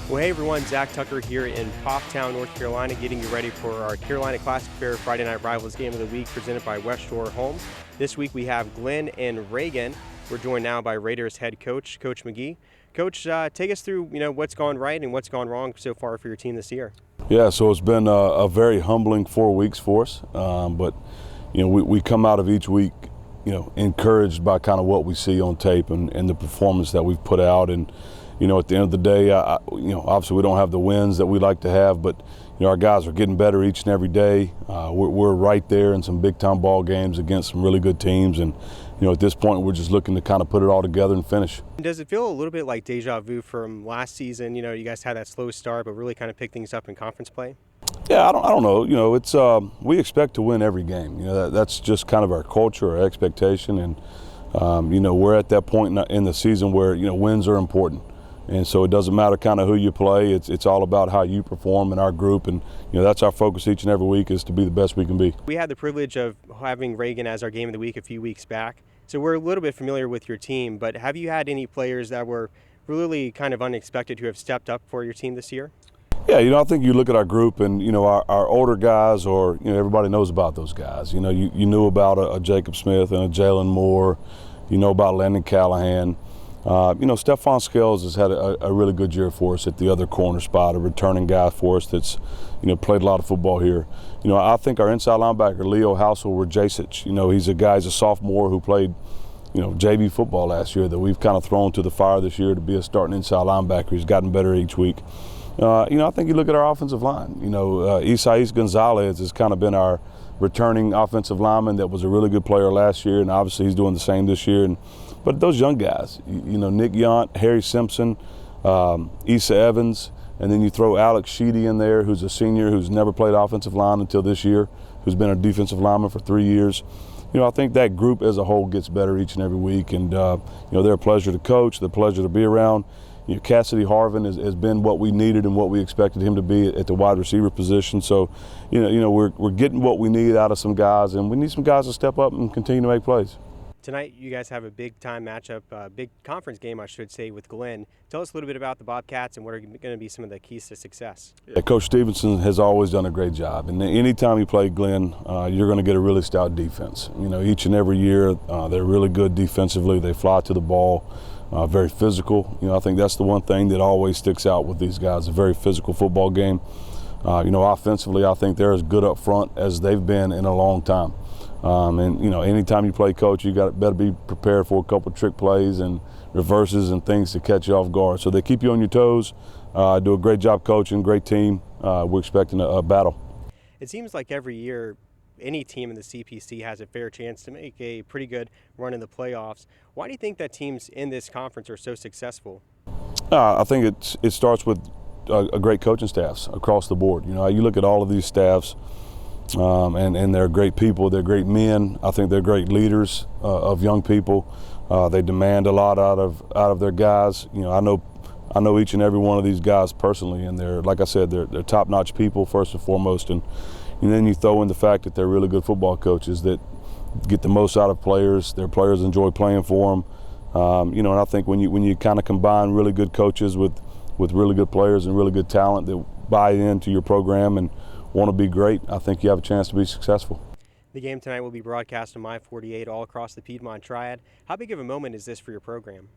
Well, hey everyone, Zach Tucker here in Pofftown, North Carolina, getting you ready for our Carolina Classic Fair Friday Night Rivals Game of the Week presented by West Shore Homes. This week we have Glenn and Reagan. We're joined now by Raiders head coach, Coach McGee. Coach, take us through what's gone right and what's gone wrong so far for your team this year. Yeah, so it's been a very humbling 4 weeks for us, but we come out of each week encouraged by kind of what we see on tape and the performance that we've put out. And at the end of the day, obviously we don't have the wins that we like to have, but our guys are getting better each and every day. We're right there in some big-time ball games against some really good teams, and at this point we're just looking to kind of put it all together and finish. Does it feel a little bit like deja vu from last season? You guys had that slow start, but really kind of picked things up in conference play. Yeah, I don't know. It's we expect to win every game. That's just kind of our culture, our expectation, and we're at that point in the season where wins are important. And so it doesn't matter kind of who you play. It's all about how you perform in our group, and that's our focus each and every week, is to be the best we can be. We had the privilege of having Reagan as our game of the week a few weeks back, so we're a little bit familiar with your team. But have you had any players that were really kind of unexpected who have stepped up for your team this year? Yeah, I think you look at our group, and our older guys, or everybody knows about those guys. You knew about a Jacob Smith and a Jalen Moore. You know about Landon Callahan. Stephon Scales has had a really good year for us at the other corner spot, a returning guy for us that's, played a lot of football here. I think our inside linebacker, Leo Hausel-Rajasic, he's a sophomore who played, JV football last year that we've kind of thrown to the fire this year to be a starting inside linebacker. He's gotten better each week. I think you look at our offensive line. Isais Gonzalez has kind of been our returning offensive lineman that was a really good player last year, and obviously he's doing the same this year. But those young guys, Nick Yount, Harry Simpson, Issa Evans, and then you throw Alex Sheedy in there, who's a senior who's never played offensive line until this year, who's been a defensive lineman for 3 years. I think that group as a whole gets better each and every week, and they're a pleasure to coach, they're a pleasure to be around. Cassidy Harvin has been what we needed and what we expected him to be at the wide receiver position. So, we're getting what we need out of some guys, and we need some guys to step up and continue to make plays. Tonight, you guys have a big-time matchup, big conference game, I should say, with Glenn. Tell us a little bit about the Bobcats and what are going to be some of the keys to success. Yeah, Coach Stevenson has always done a great job, and anytime you play Glenn, you're going to get a really stout defense. Each and every year, they're really good defensively. They fly to the ball. Very physical. I think that's the one thing that always sticks out with these guys, a very physical football game. Offensively, I think they're as good up front as they've been in a long time. Anytime you play coach, you better be prepared for a couple of trick plays and reverses and things to catch you off guard. So they keep you on your toes, do a great job coaching, great team. We're expecting a battle. It seems like every year any team in the CPC has a fair chance to make a pretty good run in the playoffs. Why do you think that teams in this conference are so successful? I think it starts with a great coaching staffs across the board. You look at all of these staffs, and they're great people. They're great men. I think they're great leaders of young people. They demand a lot out of their guys. I know each and every one of these guys personally, and they're, like I said, they're top-notch people first and foremost. And then you throw in the fact that they're really good football coaches that get the most out of players. Their players enjoy playing for them. And I think when you kind of combine really good coaches with really good players and really good talent that buy into your program and want to be great, I think you have a chance to be successful. The game tonight will be broadcast on My48 all across the Piedmont Triad. How big of a moment is this for your program?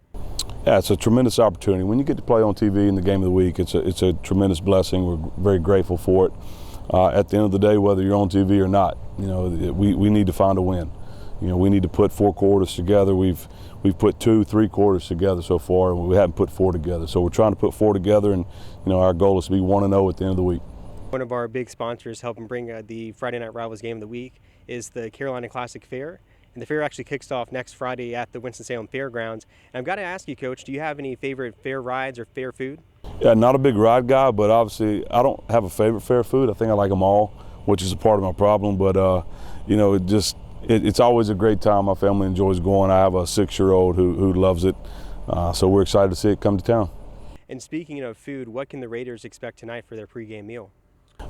Yeah, it's a tremendous opportunity. When you get to play on TV in the game of the week, it's a tremendous blessing. We're very grateful for it. At the end of the day, whether you're on TV or not, we need to find a win. We need to put 4 quarters together. We've put 2-3 quarters together so far, and we haven't put 4 together. So we're trying to put 4 together, and our goal is to be 1-0 at the end of the week. One of our big sponsors helping bring the Friday Night Rivals Game of the Week is the Carolina Classic Fair. And the fair actually kicks off next Friday at the Winston-Salem Fairgrounds. And I've got to ask you, Coach, do you have any favorite fair rides or fair food? Yeah, not a big ride guy, but obviously I don't have a favorite fair food. I think I like them all, which is a part of my problem. But, it's always a great time. My family enjoys going. I have a 6-year-old who loves it. So we're excited to see it come to town. And speaking of food, what can the Raiders expect tonight for their pregame meal?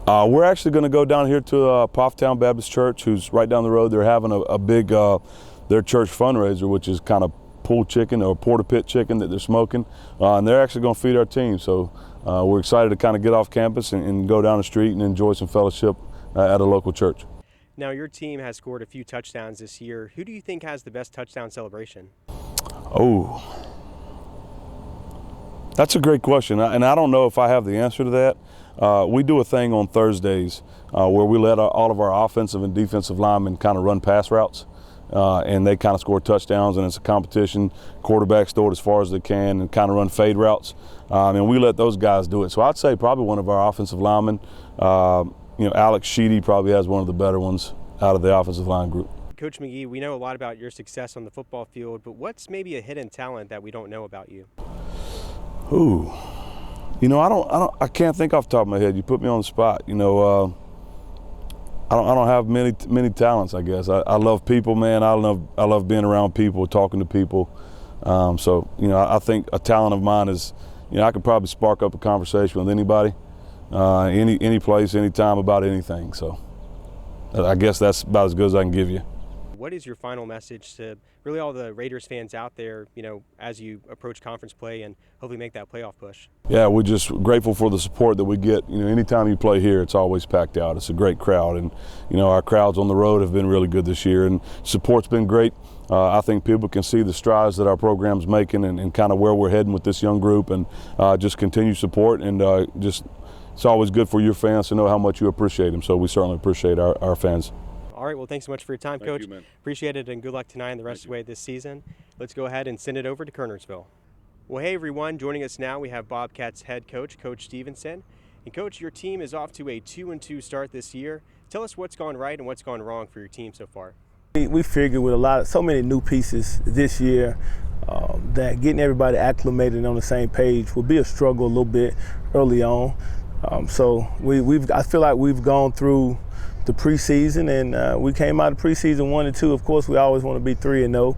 We're actually going to go down here to Pofftown Baptist Church, who's right down the road. They're having a big their church fundraiser, which is kind of pulled chicken or porta pit chicken that they're smoking, and they're actually going to feed our team. So we're excited to kind of get off campus and go down the street and enjoy some fellowship at a local church. Now, your team has scored a few touchdowns this year. Who do you think has the best touchdown celebration? Oh, that's a great question, and I don't know if I have the answer to that. We do a thing on Thursdays where we let all of our offensive and defensive linemen kind of run pass routes, and they kind of score touchdowns, and it's a competition. Quarterbacks throw it as far as they can and kind of run fade routes, and we let those guys do it. So I'd say probably one of our offensive linemen, Alex Sheedy probably has one of the better ones out of the offensive line group. Coach McGee, we know a lot about your success on the football field, but what's maybe a hidden talent that we don't know about you? Ooh, I can't think off the top of my head. You put me on the spot. I don't have many talents, I guess. I love people, man. I love being around people, talking to people. I think a talent of mine is, I could probably spark up a conversation with anybody, any place, anytime, about anything. So I guess that's about as good as I can give you. What is your final message to really all the Raiders fans out there, as you approach conference play and hopefully make that playoff push? Yeah, we're just grateful for the support that we get. Anytime you play here, it's always packed out. It's a great crowd, and our crowds on the road have been really good this year, and support's been great. I think people can see the strides that our program's making and kind of where we're heading with this young group, and just continue support, and it's always good for your fans to know how much you appreciate them. So we certainly appreciate our fans. All right, well, thanks so much for your time, Coach. Thank you, man. Appreciate it, and good luck tonight and the rest of the way this season. Let's go ahead and send it over to Kernersville. Well, hey, everyone. Joining us now, we have Bobcats head coach, Coach Stevenson. And, Coach, your team is off to a 2-2 start this year. Tell us what's gone right and what's gone wrong for your team so far. We figured with so many new pieces this year that getting everybody acclimated on the same page will be a struggle a little bit early on. I feel like we've gone through the preseason, and we came out of preseason 1-2. Of course, we always want to be 3-0,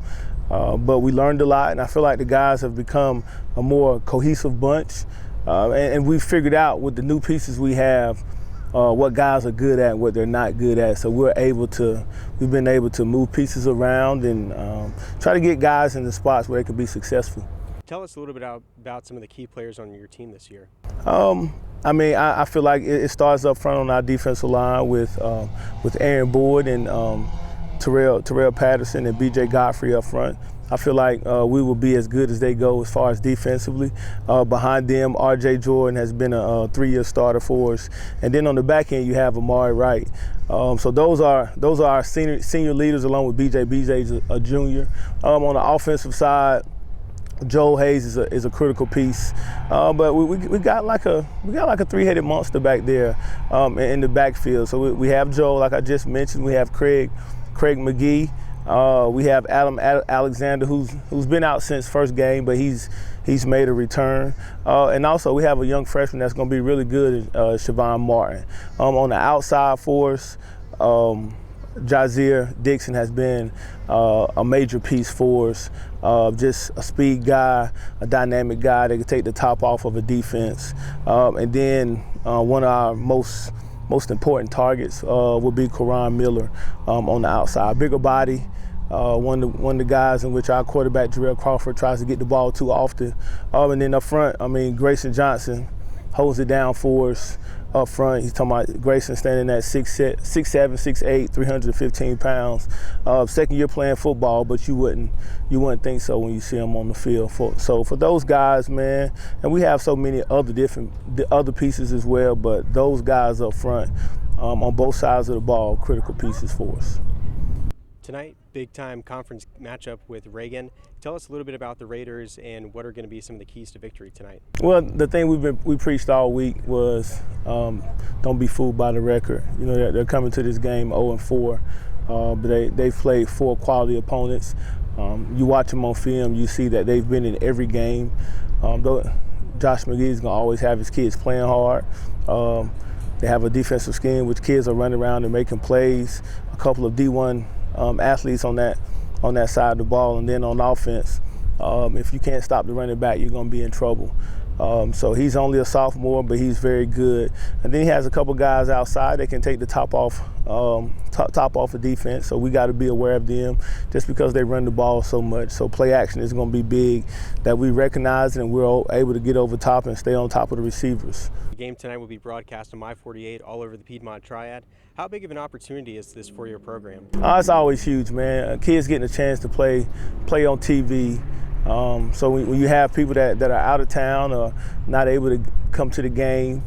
but we learned a lot, and I feel like the guys have become a more cohesive bunch, and we've figured out with the new pieces we have what guys are good at and what they're not good at. So we've been able to move pieces around and try to get guys in the spots where they can be successful. Tell us a little bit about some of the key players on your team this year. I feel like it starts up front on our defensive line with Aaron Boyd and Terrell Patterson and B.J. Godfrey up front. I feel like we will be as good as they go as far as defensively. Behind them, R.J. Jordan has been a 3-year starter for us. And then on the back end, you have Amari Wright. So those are our senior leaders along with B.J. B.J.'s a junior. On the offensive side, Joel Hayes is a critical piece, but we got like a three-headed monster back there in the backfield. So we have Joel, like I just mentioned. We have Craig McGee. We have Adam Alexander, who's been out since first game, but he's made a return. And also we have a young freshman that's going to be really good, Siobhan Martin. On the outside for us, Jazeer Dixon has been a major piece for us. Just a speed guy, a dynamic guy that can take the top off of a defense. And then one of our most important targets will be Karan Miller on the outside. Bigger body, one of the guys in which our quarterback, Jarrell Crawford, tries to get the ball too often. And then up front, Grayson Johnson holds it down for us. Up front, he's talking about Grayson standing at 6'7", 6'8", 315 pounds. Second year playing football, but you wouldn't think so when you see him on the field. So for those guys, man, and we have so many other pieces as well, but those guys up front on both sides of the ball, critical pieces for us. Tonight, big-time conference matchup with Reagan. Tell us a little bit about the Raiders and what are going to be some of the keys to victory tonight. Well, the thing we preached all week was don't be fooled by the record. They're coming to this game 0-4, but they've played 4 quality opponents. You watch them on film, you see that they've been in every game. Josh McGee is going to always have his kids playing hard. They have a defensive scheme which kids are running around and making plays. A couple of D1 athletes on that side of the ball, and then on offense, if you can't stop the running back, you're going to be in trouble. So he's only a sophomore, but he's very good. And then he has a couple guys outside that can take the top off of defense. So we got to be aware of them just because they run the ball so much. So play action is going to be big, that we recognize it and we're able to get over top and stay on top of the receivers. The game tonight will be broadcast on My48 all over the Piedmont Triad. How big of an opportunity is this for your program? It's always huge, man. Kids getting a chance to play on TV. So when you have people that are out of town or not able to come to the game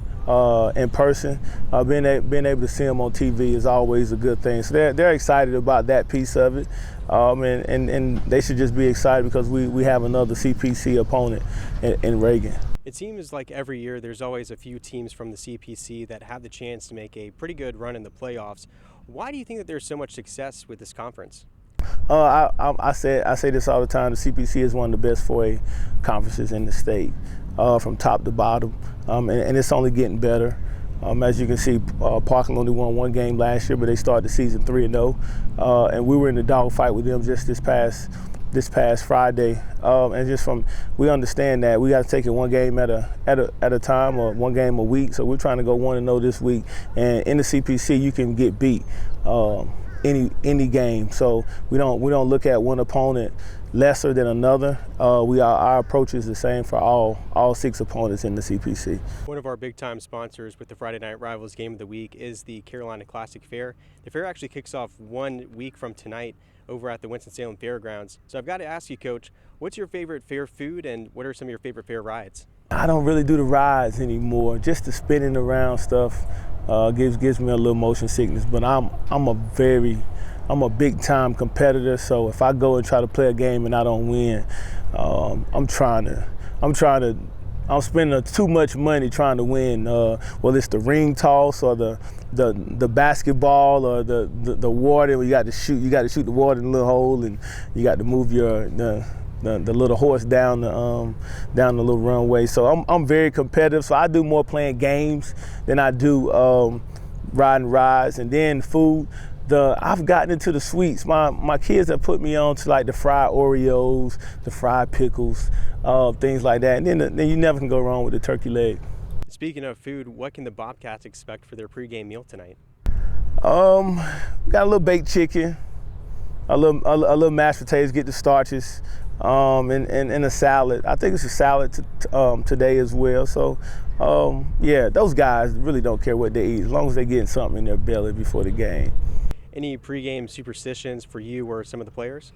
in person, being able to see them on TV is always a good thing. So they're excited about that piece of it, and they should just be excited because we have another CPC opponent in Reagan. It seems like every year there's always a few teams from the CPC that have the chance to make a pretty good run in the playoffs. Why do you think that there's so much success with this conference? I say this all the time. The CPC is one of the best 4A conferences in the state, from top to bottom, and it's only getting better. As you can see, Parkland only won one game last year, but they started the season 3-0, and we were in the dogfight with them just this past Friday. And we understand that we got to take it one game at a time, or one game a week. So we're trying to go 1-0 this week, and in the CPC you can get beat any game. So we don't look at one opponent lesser than another. Our approach is the same for all 6 opponents in the CPC. One of our big time sponsors with the Friday Night Rivals Game of the Week is the Carolina Classic Fair. The fair actually kicks off 1 week from tonight over at the Winston-Salem Fairgrounds. So I've got to ask you, Coach, what's your favorite fair food and what are some of your favorite fair rides? I don't really do the rides anymore. Just the spinning around stuff gives me a little motion sickness. But I'm a big time competitor. So if I go and try to play a game and I don't win, I'm spending too much money trying to win. Whether it's the ring toss or the basketball or the water, where you got to shoot the water in the little hole, and you got to move the little horse down the little runway. So I'm very competitive. So I do more playing games than I do riding rides. And then food, I've gotten into the sweets. My kids have put me on to like the fried Oreos, the fried pickles, things like that. And then you never can go wrong with the turkey leg. Speaking of food, what can the Bobcats expect for their pregame meal tonight? Got a little baked chicken, a little mashed potatoes, get the starches, and a salad. I think it's a salad today as well. So yeah, those guys really don't care what they eat as long as they're getting something in their belly before the game. Any pregame superstitions for you or some of the players?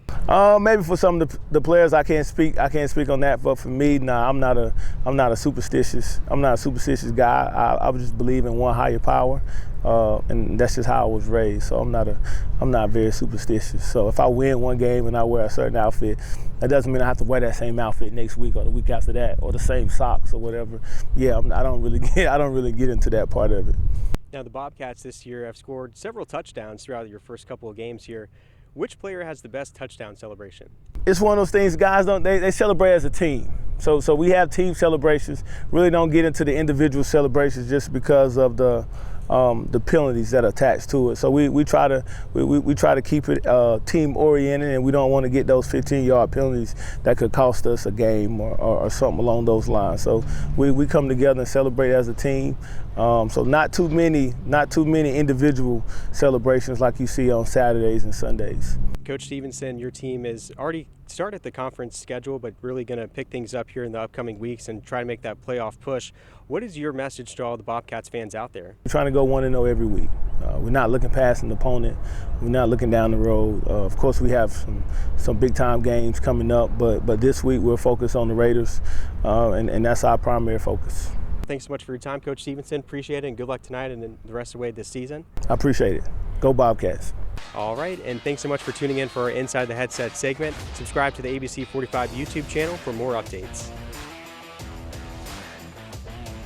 Maybe for some of the players, I can't speak on that. But for me, nah, I'm not a superstitious guy. I just believe in one higher power, and that's just how I was raised. So I'm not very superstitious. So if I win one game and I wear a certain outfit, that doesn't mean I have to wear that same outfit next week or the week after that, or the same socks or whatever. Yeah, I don't really get into that part of it. Now, the Bobcats this year have scored several touchdowns throughout your first couple of games here. Which player has the best touchdown celebration? It's one of those things, guys they celebrate as a team. So we have team celebrations. Really don't get into the individual celebrations just because of the penalties that are attached to it. So we try to keep it team oriented, and we don't want to get those 15-yard penalties that could cost us a game or something along those lines. So we come together and celebrate as a team. So not too many individual celebrations like you see on Saturdays and Sundays. Coach Stevenson, your team is already started the conference schedule, but really going to pick things up here in the upcoming weeks and try to make that playoff push. What is your message to all the Bobcats fans out there? We're trying to go 1-0 every week. We're not looking past an opponent. We're not looking down the road. Of course, we have some big-time games coming up, but this week we're focused on the Raiders, and that's our primary focus. Thanks so much for your time, Coach Stevenson. Appreciate it, and good luck tonight and the rest of the way this season. I appreciate it. Go Bobcats. All right, and thanks so much for tuning in for our Inside the Headset segment. Subscribe to the ABC 45 YouTube channel for more updates.